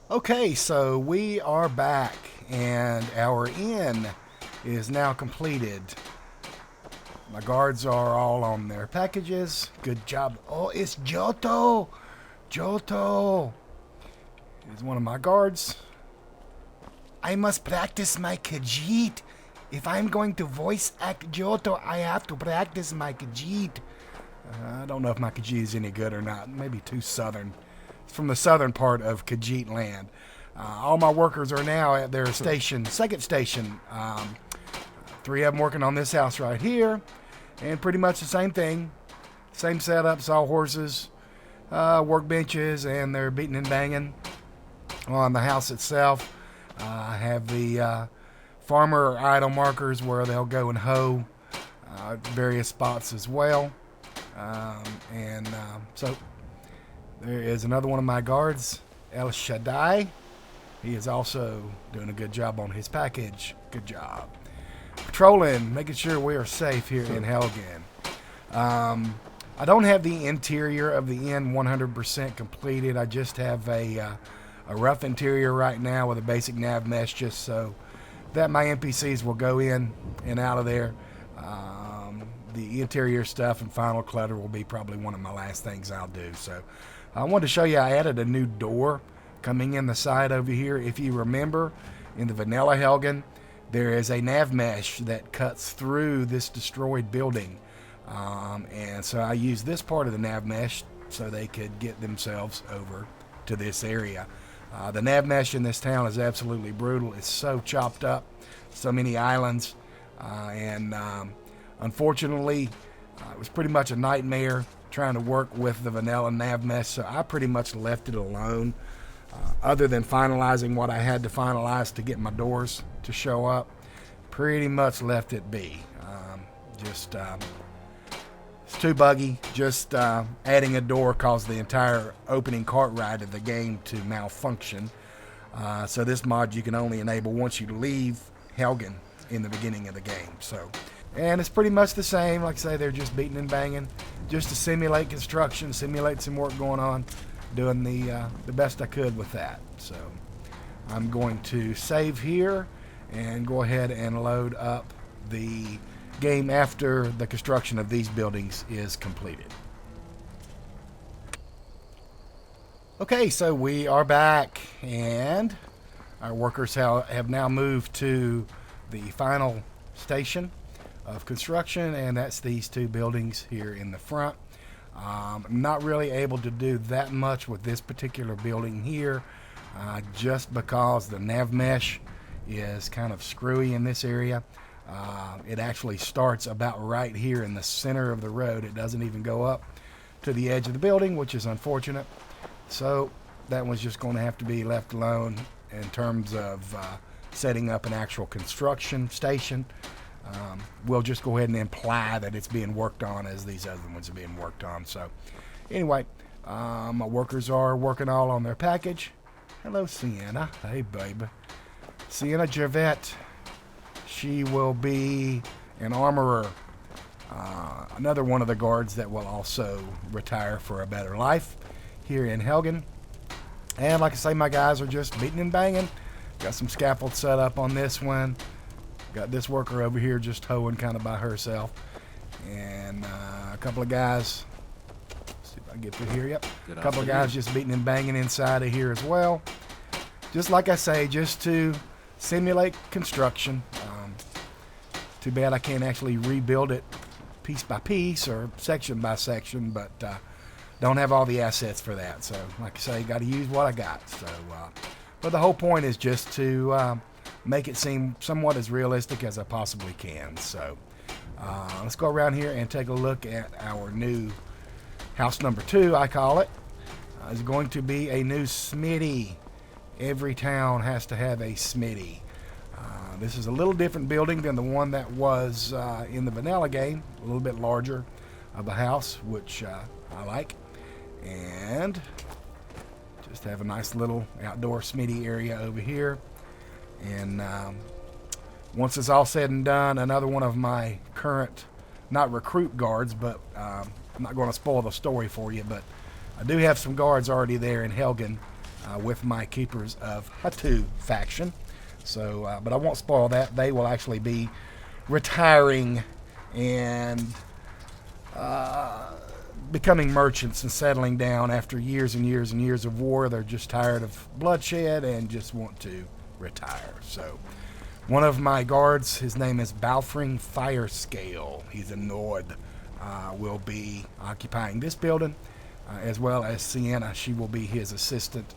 Okay, so we are back, and our inn is now completed. My guards are all on their packages. Good job. Oh, it's Johto! Johto is one of my guards. I must practice my Khajiit. If I'm going to voice act Johto, I have to practice my Khajiit. I don't know if my Khajiit is any good or not. Maybe too southern. It's from the southern part of Khajiit land. All my workers are now at their station, second station. Three of them working on this house right here. And pretty much the same thing. Same setup, sawhorses, workbenches, and they're beating and banging on the house itself. I have the farmer idle markers where they'll go and hoe various spots as well. So there is another one of my guards, El Shaddai. He is also doing a good job on his package. Good job. Patrolling, making sure we are safe here in Helgen. I don't have the interior of the inn 100% completed. I just have a rough interior right now with a basic nav mesh just so that my NPCs will go in and out of there. The interior stuff and final clutter will be probably one of my last things I'll do. So I wanted to show you I added a new door coming in the side over here. If you remember, in the vanilla Helgen, there is a nav mesh that cuts through this destroyed building. And so I used this part of the nav mesh so they could get themselves over to this area. The nav mesh in this town is absolutely brutal. It's so chopped up, so many islands, and unfortunately, it was pretty much a nightmare trying to work with the vanilla nav mesh, so I pretty much left it alone. Other than finalizing what I had to finalize to get my doors to show up, pretty much left it be. It's too buggy. Just adding a door caused the entire opening cart ride of the game to malfunction. So this mod you can only enable once you leave Helgen in the beginning of the game. And it's pretty much the same. Like I say, they're just beating and banging, just to simulate construction, simulate some work going on. Doing the best I could with that. So I'm going to save here and go ahead and load up the game after the construction of these buildings is completed. Okay, so we are back, and our workers have now moved to the final station of construction, and that's these two buildings here in the front. I'm not really able to do that much with this particular building here, just because the nav mesh is kind of screwy in this area. It actually starts about right here in the center of the road. It doesn't even go up to the edge of the building, which is unfortunate. So that one's just going to have to be left alone in terms of setting up an actual construction station. We'll just go ahead and imply that it's being worked on as these other ones are being worked on. So anyway, my workers are working all on their package. Hello, Sienna. Hey, baby. Sienna Javette. She will be an armorer. Another one of the guards that will also retire for a better life here in Helgen. And like I say, my guys are just beating and banging. Got some scaffold set up on this one. Got this worker over here just hoeing kind of by herself. And a couple of guys. Let's see if I can get through here. Yep. A couple of guys just beating and banging inside of here as well. Just like I say, just to simulate construction. Too bad I can't actually rebuild it piece by piece or section by section, but don't have all the assets for that. So like I say, got to use what I got. So, but the whole point is just to make it seem somewhat as realistic as I possibly can. So let's go around here and take a look at our new house number 2, I call it. It's going to be a new smitty. Every town has to have a smitty. This is a little different building than the one that was in the vanilla game. A little bit larger of a house, which I like. And just have a nice little outdoor smitty area over here. And once it's all said and done, another one of my current, not recruit guards, but I'm not going to spoil the story for you, but I do have some guards already there in Helgen with my Keepers of Hatu faction. So, but I won't spoil that. They will actually be retiring and becoming merchants and settling down after years and years and years of war. They're just tired of bloodshed and just want to retire. So one of my guards, his name is Balfring Firescale. He's a Nord. Will be occupying this building, as well as Sienna. She will be his assistant,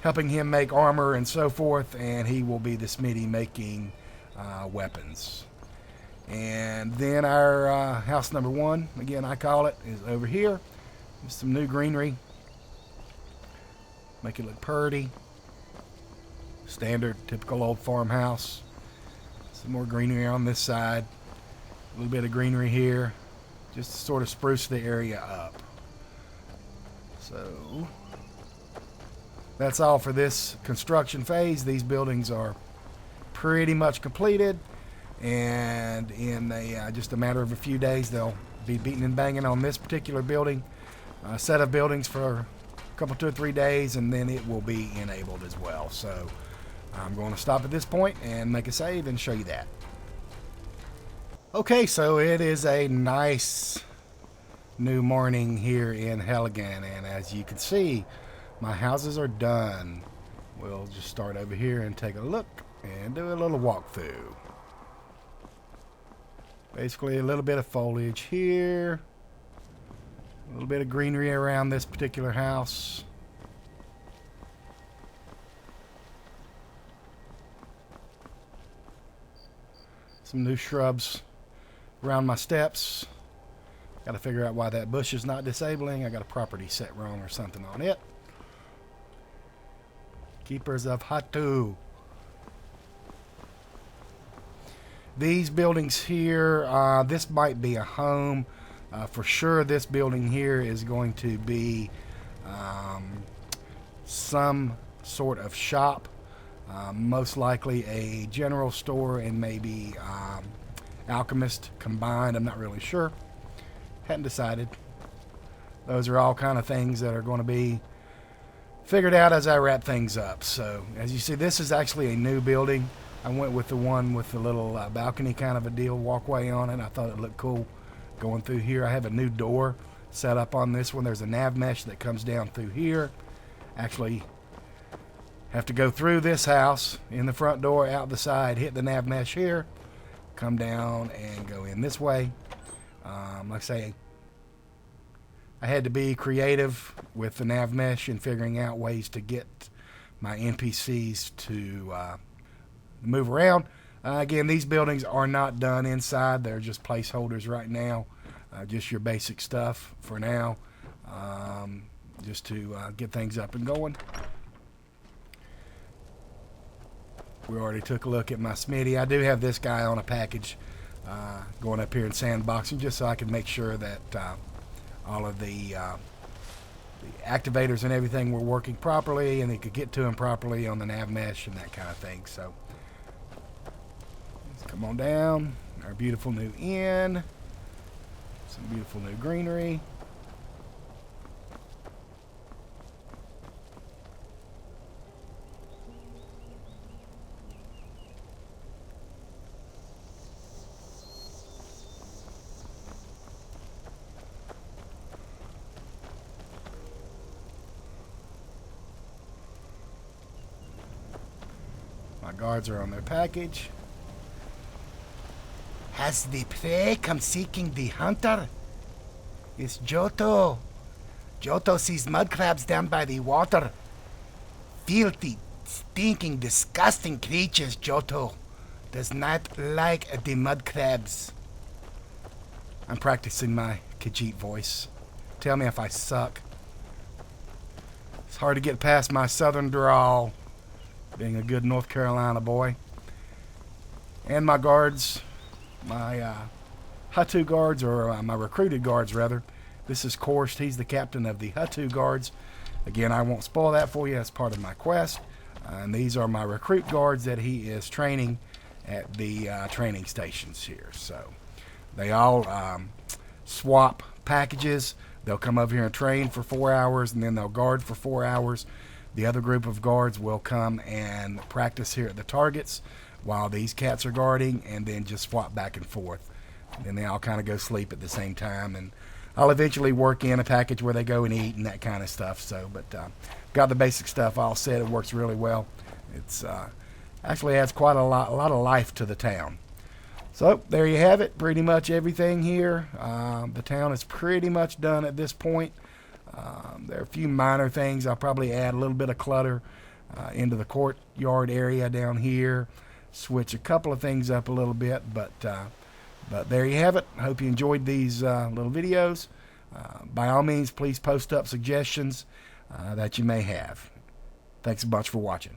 helping him make armor and so forth, and he will be the smithy making weapons. And then our house number 1, again I call it, is over here. Just some new greenery. Make it look pretty. Standard, typical old farmhouse. Some more greenery on this side. A little bit of greenery here. Just to sort of spruce the area up. So that's all for this construction phase. These buildings are pretty much completed, and in just a matter of a few days they'll be beating and banging on this particular building, set of buildings for a couple, 2 or 3 days, and then it will be enabled as well. So I'm going to stop at this point and make a save and show you that. Okay, so it is a nice new morning here in Helgen, and as you can see, my houses are done. We'll just start over here and take a look and do a little walkthrough. Basically a little bit of foliage here, a little bit of greenery around this particular house. Some new shrubs around my steps. Got to figure out why that bush is not disabling. I got a property set wrong or something on it. Keepers of Hatu. These buildings here, this might be a home. For sure this building here is going to be some sort of shop. Most likely a general store and maybe alchemist combined. I'm not really sure. Hadn't decided. Those are all kind of things that are going to be figured out as I wrap things up. So as you see, this is actually a new building. I went with the one with the little balcony kind of a deal, walkway on it. I thought it looked cool going through here. I have a new door set up on this one. There's a nav mesh that comes down through here. Actually have to go through this house in the front door, out the side, hit the nav mesh here, come down and go in this way. Like I say, I had to be creative with the nav mesh and figuring out ways to get my NPCs to move around. Again, these buildings are not done inside. They're just placeholders right now. Just your basic stuff for now, just to get things up and going. We already took a look at my smithy. I do have this guy on a package going up here and sandboxing just so I can make sure that all of the activators and everything were working properly and they could get to them properly on the nav mesh and that kind of thing. So let's come on down. Our beautiful new inn. Some beautiful new greenery. My guards are on their package. Has the prey come seeking the hunter? It's Johto. Johto sees mud crabs down by the water. Filthy, stinking, disgusting creatures, Johto. Does not like the mud crabs. I'm practicing my Khajiit voice. Tell me if I suck. It's hard to get past my southern drawl, being a good North Carolina boy. And my guards, my Hatu guards, or my recruited guards rather. This is Korst. He's the captain of the Hatu guards. Again, I won't spoil that for you as part of my quest. And these are my recruit guards that he is training at the training stations here. So they all swap packages. They'll come over here and train for 4 hours, and then they'll guard for 4 hours. The other group of guards will come and practice here at the targets while these cats are guarding, and then just swap back and forth. And then they all kind of go sleep at the same time, and I'll eventually work in a package where they go and eat and that kind of stuff. So, but got the basic stuff all set. It works really well. It's actually adds quite a lot of life to the town. So there you have it. Pretty much everything here. The town is pretty much done at this point. There are a few minor things. I'll probably add a little bit of clutter into the courtyard area down here. Switch a couple of things up a little bit, but there you have it. I hope you enjoyed these little videos. By all means, please post up suggestions that you may have. Thanks a bunch for watching.